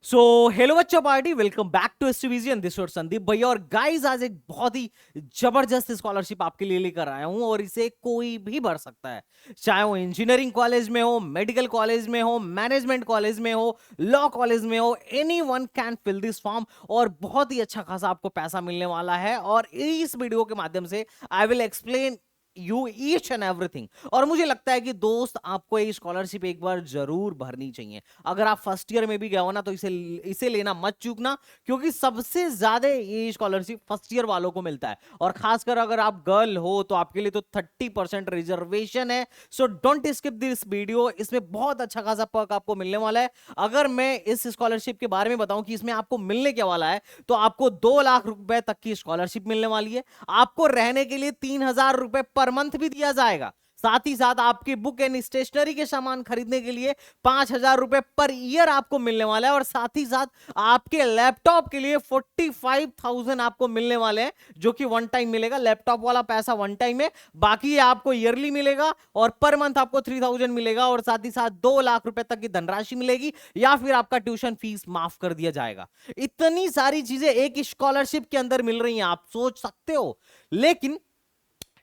सो hello बच्चों party, welcome back to STVG and this is Sandeep भैया। और गाइस आज एक बहुत ही जबरदस्त स्कॉलरशिप आपके लिए लेकर आया हूं और इसे कोई भी भर सकता है, चाहे वो इंजीनियरिंग कॉलेज में हो, मेडिकल कॉलेज में हो, मैनेजमेंट कॉलेज में हो, लॉ कॉलेज में हो, anyone can fill this form और बहुत ही अच्छा खासा आपको पैसा मिलने वाला है। और इस वीडियो के माध्यम से I will explain you each and everything. और मुझे लगता है कि दोस्त आपको ये स्कॉलरशिप एक बार जरूर भरनी चाहिए। अगर आप फर्स्ट ईयर में भी गए हो ना तो इसे इसे लेना मत चूकना, क्योंकि सबसे ज्यादा ये स्कॉलरशिप फर्स्ट ईयर वालों को मिलता है। और खासकर अगर आप गर्ल हो तो आपके लिए तो 30% रिजर्वेशन है। So don't skip this video, इसमें बहुत अच्छा खासा पर्क आपको मिलने वाला है। अगर मैं इस स्कॉलरशिप के बारे में बताऊं कि इसमें आपको मिलने क्या वाला है, तो आपको 2 लाख रुपए तक की स्कॉलरशिप मिलने वाली है। आपको रहने के लिए 3,000 रुपए पर मंथ भी दिया जाएगा। साथ ही साथ आपकी बुक एंड स्टेशनरी के सामान खरीदने के लिए 5,000 रुपए पर ईयर आपको मिलने वाला है। और साथ ही साथ आपके लैपटॉप के लिए 45,000 आपको मिलने वाले हैं, जो कि वन टाइम मिलेगा। लैपटॉप वाला पैसा वन टाइम है, बाकी आपको ईयरली मिलेगा और पर मंथ आपको 3,000 मिलेगा। और साथ ही साथ 2 लाख रुपए तक की धनराशि मिलेगी या फिर आपका ट्यूशन फीस माफ कर दिया जाएगा। इतनी सारी चीजें एक स्कॉलरशिप के अंदर मिल रही हैं, आप सोच सकते हो। लेकिन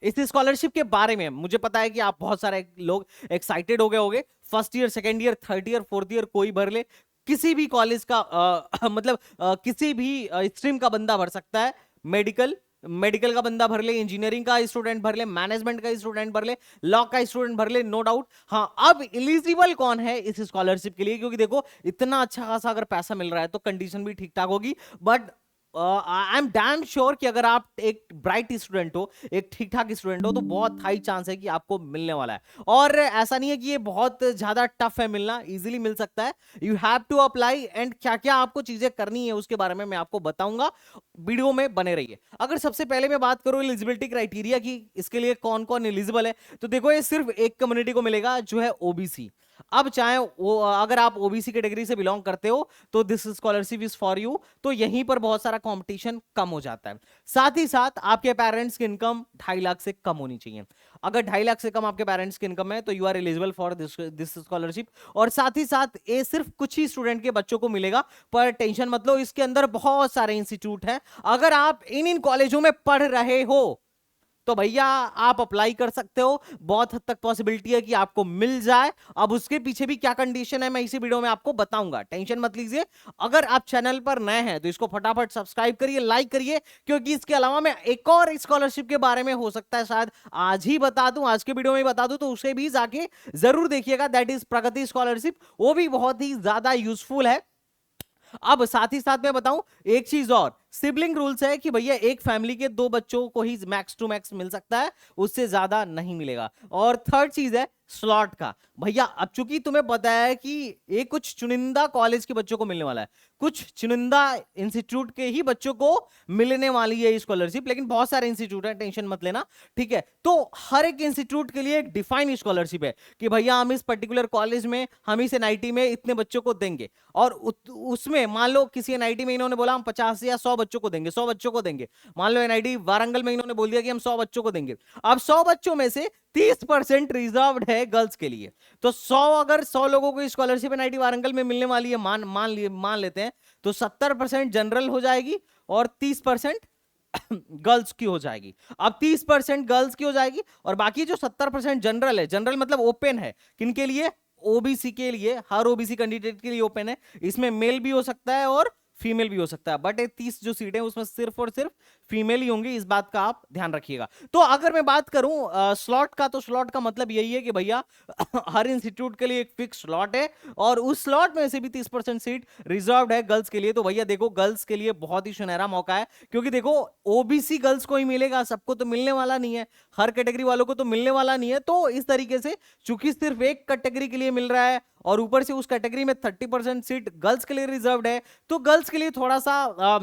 इस स्कॉलरशिप के बारे में मुझे पता है कि आप बहुत सारे लोग एक्साइटेड हो गए होंगे। First year, second year, third year, fourth year कोई भर ले, किसी भी कॉलेज का मतलब किसी भी स्ट्रीम का बंदा भर सकता है। मेडिकल मेडिकल का बंदा भर ले, इंजीनियरिंग का स्टूडेंट भर ले, मैनेजमेंट का स्टूडेंट भर ले, लॉ का स्टूडेंट भर ले, नो डाउट। हाँ, अब एलिजिबल कौन है इस स्कॉलरशिप के लिए, क्योंकि देखो इतना अच्छा खासा अगर पैसा मिल रहा है तो कंडीशन भी ठीक ठाक होगी। But I am damn sure कि अगर आप एक ब्राइट स्टूडेंट हो, एक ठीक ठाक स्टूडेंट हो, तो बहुत हाई चांस है कि आपको मिलने वाला है। और ऐसा नहीं है कि ये बहुत ज्यादा टफ है मिलना, इजीली मिल सकता है। You have to apply and क्या क्या आपको चीजें करनी है उसके बारे में मैं आपको बताऊंगा। वीडियो में बने रहिए। अगर सबसे पहले मैं बात करूं एलिजिबिलिटी क्राइटेरिया की, इसके लिए कौन कौन एलिजिबल है, तो देखो ये सिर्फ एक कम्युनिटी को मिलेगा जो है ओबीसी। अब चाहे वो अगर आप ओबीसी कैटेगरी से बिलोंग करते हो तो this scholarship is for you. तो यहीं पर बहुत सारा कंपटीशन कम हो जाता है। साथ ही साथ आपके पेरेंट्स की इनकम 2.5 लाख से कम होनी चाहिए। अगर 2.5 लाख से कम आपके पेरेंट्स की इनकम है तो you are eligible for this scholarship. और साथ ही साथ ये सिर्फ कुछ ही स्टूडेंट के बच्चों को मिलेगा, पर टेंशन मत लो, इसके अंदर बहुत सारे इंस्टीट्यूट हैं। अगर आप इन कॉलेजों में पढ़ रहे हो तो भैया आप अप्लाई कर सकते हो। बहुत हद तक पॉसिबिलिटी है कि आपको मिल जाए। अब उसके पीछे भी क्या कंडीशन है मैं इसी वीडियो में आपको बताऊंगा, टेंशन मत लीजिए। अगर आप चैनल पर नए हैं तो इसको फटाफट सब्सक्राइब करिए, लाइक करिए, क्योंकि इसके अलावा मैं एक और स्कॉलरशिप के बारे में हो सकता है शायद आज ही बता दूं, आज के वीडियो में बता दूं, तो उसे भी जाके जरूर देखिएगा। दैट इज प्रगति स्कॉलरशिप, वो भी बहुत ही ज्यादा यूजफुल है। अब साथ ही साथ मैं बताऊं एक चीज और, सिबलिंग रूल्स है कि भैया एक फैमिली के 2 बच्चों को ही मैक्स टू मैक्स मिल सकता है, उससे ज्यादा नहीं मिलेगा। और थर्ड चीज है स्लॉट का। भैया अब चूंकि तुम्हें पता है कि ये कुछ चुनिंदा कॉलेज के बच्चों को मिलने वाला है, कुछ चुनिंदा इंस्टीट्यूट के ही बच्चों को मिलने वाली है स्कॉलरशिप, लेकिन बहुत सारे इंस्टीट्यूट है, टेंशन मत लेना, ठीक है। तो हर एक इंस्टीट्यूट के लिए एक डिफाइन स्कॉलरशिप है कि भैया हम इस पर्टिकुलर कॉलेज में, हम इस एनआईटी में इतने बच्चों को देंगे। और उसमें मान लो किसी एनआईटी में इन्होंने बोला हम 50 या 100 बच्चों को देंगे, 100 बच्चों को देंगे। मान लो एनआईटी वारंगल में इन्होंने बोल दिया कि हम 100 बच्चों को देंगे। अब 100 बच्चों में से 30% रिजर्व्ड है गर्ल्स के लिए। तो 100 अगर 100 लोगों को स्कॉलरशिप एनआईटी वारंगल में मिलने वाली है, मान लेते हैं, तो 70% जनरल हो जाएगी और 30% गर्ल्स की हो जाएगी। अब 30% गर्ल्स की हो जाएगी और बाकी जो 70% जनरल है, जनरल मतलब ओपन है, किनके लिए? ओबीसी के लिए। हर ओबीसी कैंडिडेट के लिए ओपन है। इसमें मेल भी हो सकता है और फीमेल भी हो सकता है, बट 30 जो सीटें उसमें सिर्फ और सिर्फ फीमेल ही होंगी, इस बात का आप ध्यान रखिएगा। तो अगर मैं बात करूं स्लॉट का, तो स्लॉट का मतलब यही है कि भैया हर इंस्टीट्यूट के लिए एक फिक्स स्लॉट है और उस स्लॉट में से भी 30% सीट रिजर्व्ड है गर्ल्स के लिए। तो भैया देखो गर्ल्स के लिए बहुत ही सुनहरा मौका है, क्योंकि देखो ओबीसी गर्ल्स को ही मिलेगा, सबको तो मिलने वाला नहीं है, हर कैटेगरी वालों को तो मिलने वाला नहीं है। तो इस तरीके से चूंकि सिर्फ एक कैटेगरी के लिए मिल रहा है और ऊपर से उस कैटेगरी में 30% सीट गर्ल्स के लिए रिजर्व्ड है, तो गर्ल्स के लिए थोड़ा सा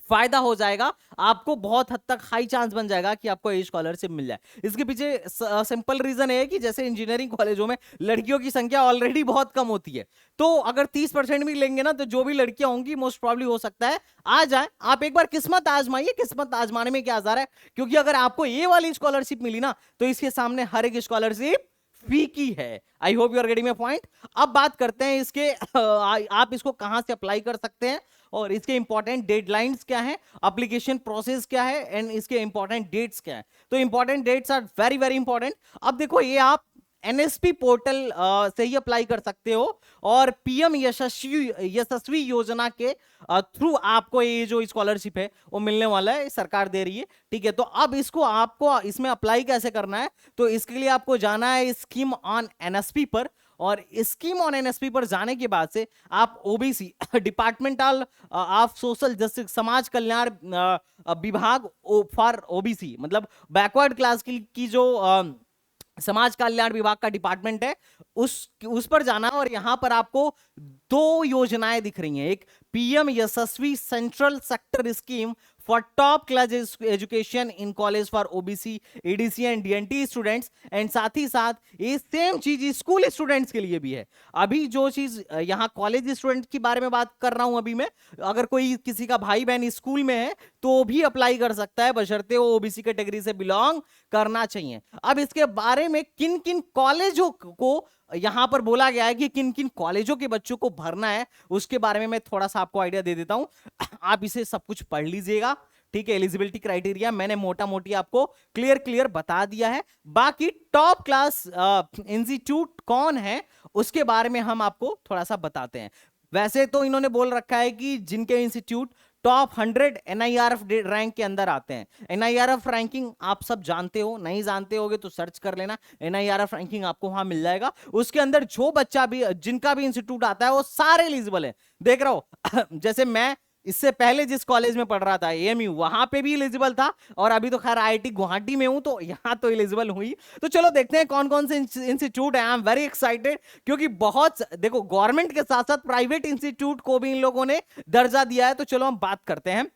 फायदा हो जाएगा। आपको बहुत हद तक हाई चांस बन जाएगा कि आपको ये स्कॉलरशिप मिल जाए। इसके पीछे सिंपल रीजन है कि जैसे इंजीनियरिंग कॉलेजों में लड़कियों की संख्या ऑलरेडी बहुत कम होती है, तो अगर 30% भी लेंगे ना, तो जो भी लड़कियां होंगी मोस्ट प्रॉब्ली हो सकता है आ जाए। आप एक बार किस्मत आजमाइए, किस्मत आजमाने में क्या जा रहा है, क्योंकि अगर आपको ये वाली स्कॉलरशिप मिली ना, तो इसके सामने हर एक स्कॉलरशिप फी की है। I hope you are getting my point. अब बात करते हैं इसके आप इसको कहां से अप्लाई कर सकते हैं और इसके इंपॉर्टेंट डेडलाइंस क्या है, एप्लीकेशन प्रोसेस क्या है एंड इसके इंपॉर्टेंट डेट्स क्या है। तो important dates are very very important. अब देखो ये आप एनएसपी पोर्टल से ही अप्लाई कर सकते हो और पीएम यशस्वी योजना के थ्रू आपको ये जो स्कॉलरशिप है वो मिलने वाला है, सरकार दे रही है। ठीक है, तो अब इसको आपको इसमें अप्लाई कैसे करना है, तो इसके लिए आपको जाना है स्कीम ऑन एनएसपी पर, और स्कीम ऑन एनएसपी पर जाने के बाद से आप OBC departmental of social justice, समाज कल्याण विभाग फॉर ओबीसी, मतलब बैकवर्ड क्लास की जो समाज कल्याण विभाग का डिपार्टमेंट है, उस पर जाना और यहां पर आपको दो योजनाएं दिख रही हैं। एक PM Yashasvi central sector scheme for top class education in college for OBC, ADC and DNT students, and साथ ही साथ ये सेम चीज स्कूल स्टूडेंट्स के लिए भी है। अभी जो चीज यहां कॉलेज स्टूडेंट के बारे में बात कर रहा हूं अभी मैं, अगर कोई किसी का भाई बहन स्कूल में है तो भी अप्लाई कर सकता है, बशर्ते वो ओबीसी कैटेगरी से बिलोंग करना चाहिए। अब इसके बारे में किन किन कॉलेजों को यहां पर बोला गया है कि किन किन कॉलेजों के बच्चों को भरना है, उसके बारे में मैं थोड़ा सा आपको आइडिया दे देता हूं। आप इसे सब कुछ पढ़ लीजिएगा। ठीक है, एलिजिबिलिटी क्राइटेरिया मैंने मोटा मोटी आपको क्लियर बता दिया है। बाकी टॉप क्लास इंस्टीट्यूट कौन है उसके बारे में हम आपको थोड़ा सा बताते हैं। वैसे तो इन्होंने बोल रखा है कि जिनके इंस्टीट्यूट टॉप 100 एनआईआरएफ रैंक के अंदर आते हैं। एनआईआरएफ रैंकिंग आप सब जानते हो, नहीं जानते होगे तो सर्च कर लेना, एनआईआरएफ रैंकिंग आपको वहां मिल जाएगा। उसके अंदर जो बच्चा भी जिनका भी इंस्टीट्यूट आता है वो सारे एलिजिबल है। देख रहा हो जैसे मैं इससे पहले जिस कॉलेज में पढ़ रहा था एएमयू, वहां पे भी एलिजिबल था, और अभी तो खैर आईआईटी गुवाहाटी में हूं तो यहां तो एलिजिबल हुई। तो चलो देखते हैं कौन कौन से इंस्टीट्यूट है। आई एम वेरी एक्साइटेड, क्योंकि बहुत देखो गवर्नमेंट के साथ साथ प्राइवेट इंस्टीट्यूट को भी इन लोगों ने दर्जा दिया है। तो चलो हम बात करते हैं।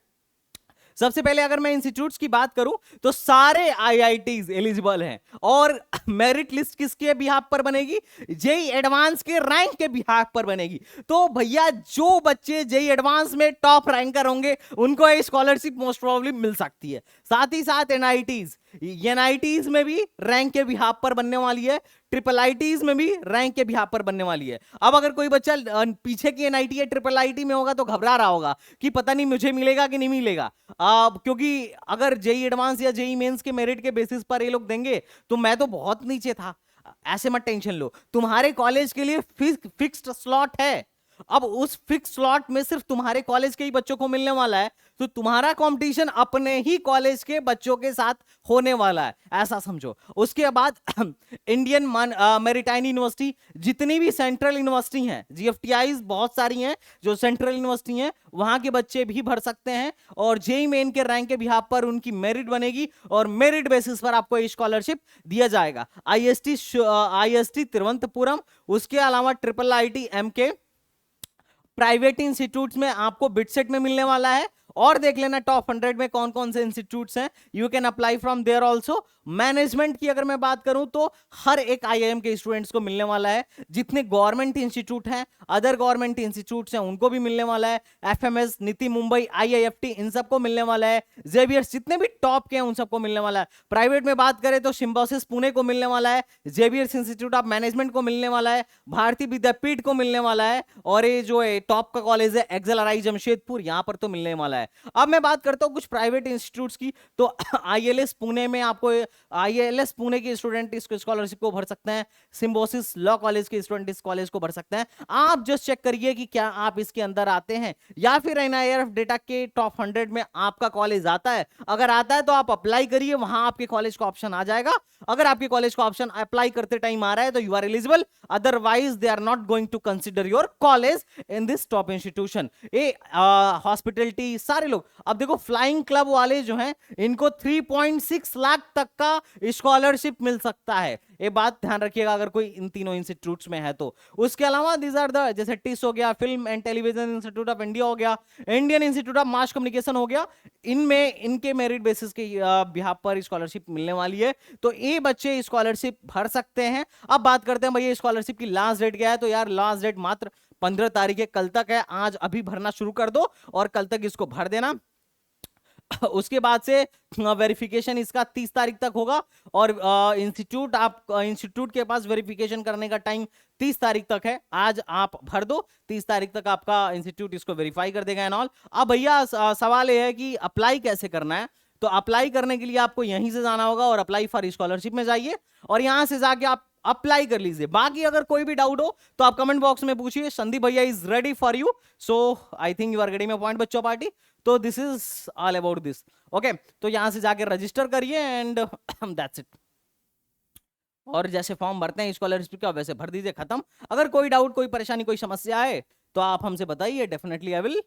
सबसे पहले अगर मैं इंस्टीट्यूट्स की बात करूं तो सारे आईआईटीज एलिजिबल हैं, और मेरिट लिस्ट किसके बिहाफ पर बनेगी, जेई एडवांस के रैंक के बिहाफ पर बनेगी। तो भैया जो बच्चे जेई एडवांस में टॉप रैंकर होंगे उनको ये स्कॉलरशिप मोस्ट प्रोबेबली मिल सकती है। साथ ही साथ एनआईटीज में भी रैंक के बिहाफ पर बनने वाली है, ट्रिपल आईटीज में भी रैंक के बिहाफ पर बनने वाली है। अब अगर कोई बच्चा पीछे की एनआईटी या ट्रिपल आईटी में होगा तो घबरा रहा होगा कि पता नहीं मुझे मिलेगा कि नहीं मिलेगा, क्योंकि अगर जेई एडवांस या जेई मेंस के मेरिट के बेसिस पर ये लोग देंगे तो मैं तो बहुत नीचे था। ऐसे मत टेंशन लो, तुम्हारे कॉलेज के लिए फिक्स्ड स्लॉट है। अब उस फिक्स स्लॉट में सिर्फ तुम्हारे कॉलेज के ही बच्चों को मिलने वाला है, तो तुम्हारा कंपटीशन अपने ही कॉलेज के बच्चों के साथ होने वाला है, ऐसा समझो। उसके बाद इंडियन मैरिटाइम यूनिवर्सिटी, जितनी भी सेंट्रल यूनिवर्सिटी हैं, जीएफटीआई बहुत सारी हैं जो सेंट्रल यूनिवर्सिटी हैं, वहां के बच्चे भी भर सकते हैं, और जेई मेन के रैंक के बिहाफ पर उनकी मेरिट बनेगी और मेरिट बेसिस पर आपको ये स्कॉलरशिप दिया जाएगा। आईएसटी तिरुवनंतपुरम, उसके अलावा triple IT MK, private institutes में आपको बिटसेट में मिलने वाला है। और देख लेना टॉप 100 में कौन कौन से इंस्टीट्यूट्स हैं, you can apply from there also. Management की अगर मैं बात करूं तो हर एक आईआईएम के स्टूडेंट्स को मिलने वाला है। जितने गवर्नमेंट इंस्टीट्यूट हैं, अदर गवर्नमेंट इंस्टीट्यूट्स हैं, उनको भी मिलने वाला है। एफएमएस, नीति मुंबई, आईआईएफटी, इन सबको मिलने वाला है। जेवियर्स, जितने भी टॉप के हैं उन सबको मिलने वाला है। प्राइवेट में बात करें तो सिम्बोसिस पुणे को मिलने वाला है, जेवियर्स इंस्टीट्यूट ऑफ मैनेजमेंट को मिलने वाला है, भारतीय विद्यापीठ को मिलने वाला है, और ये जो टॉप का कॉलेज है एक्सेलराई जमशेदपुर, यहां पर तो मिलने वाला है। अब मैं बात करता हूं कुछ प्राइवेट इंस्टीट्यूट्स की, तो आईएलएस पुणे में आपको, आईएलएस पुणे के स्टूडेंट इस स्कॉलरशिप को भर सकते हैं। सिम्बोसिस लॉ कॉलेज के स्टूडेंट इस कॉलेज को भर सकते हैं। आप जस्ट चेक करिए कि क्या आप इसके अंदर आते हैं, या फिर एनआईआरएफ डेटा के टॉप 100 में आपका कॉलेज आता है। अगर आता है तो आप अप्लाई करिए, वहां आपके कॉलेज का ऑप्शन आ जाएगा। अगर आपके कॉलेज का ऑप्शन अप्लाई करते टाइम आ रहा है तो you are eligible, otherwise they are not going to consider your college in this top institution. Hospitality, सारे लोग, अब देखो फ्लाइंग क्लब वाले जो हैं इनको 3.6 लाख तक का स्कॉलरशिप मिल सकता है। ये बात ध्यान रखिएगा अगर कोई इन तीनों इंस्टीट्यूट्स में है तो। उसके अलावा दीज आर द, जैसे टिस हो गया, film and television institute of India हो गया, Indian institute of mass communication हो गया, इनमें इनके मेरिट बेसिस के बिहाफ पर स्कॉलरशिप मिलने वाली है। तो ये बच्चे स्कॉलरशिप भर सकते हैं। अब बात करते हैं भैया स्कॉलरशिप की लास्ट डेट क्या है, तो यार लास्ट डेट मात्र 15 तारीख है, कल तक है। आज अभी भरना शुरू कर दो और कल तक इसको भर देना। उसके बाद से वेरिफिकेशन इसका 30 तारीख तक होगा, और इंस्टीट्यूट के पास वेरिफिकेशन करने का टाइम 30 तारीख तक है। आज आप भर दो, 30 तारीख तक आपका इंस्टीट्यूट इसको वेरीफाई कर देगा एंड ऑल। अब भैया सवाल यह है कि अप्लाई कैसे करना है। तो अप्लाई करने के लिए आपको यहीं से जाना होगा और अप्लाई फॉर स्कॉलरशिप में जाइए, और यहां से जाके आप अप्लाई कर लीजिए। बाकी अगर कोई भी डाउट हो तो आप कमेंट बॉक्स में पूछिए, संदीप भैया is ready for you. So I think you are getting my point बच्चों पार्टी। तो this is all about this. Okay, तो यहां से जाके रजिस्टर करिए एंड दैट्स इट। और जैसे फॉर्म भरते हैं स्कॉलरशिप का वैसे भर दीजिए, खत्म। अगर कोई डाउट, कोई परेशानी, कोई समस्या है तो आप हमसे बताइए, definitely I will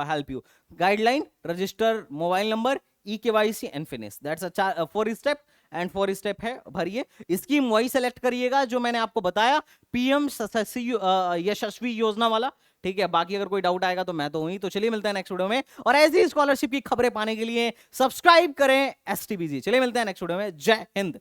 help you. Guideline, register, mobile number, EKYC and finish, that's a 4 step, and 4 step है, भरिए। स्कीम वही सेलेक्ट करिएगा जो मैंने आपको बताया, PM यशस्वी योजना वाला, ठीक है। बाकी अगर कोई डाउट आएगा तो मैं तो हूं ही। तो चलिए मिलते हैं नेक्स्ट वीडियो में, और ऐसी स्कॉलरशिप की खबरें पाने के लिए सब्सक्राइब करें STBG। चलिए मिलते हैं नेक्स्ट वीडियो में। जय हिंद।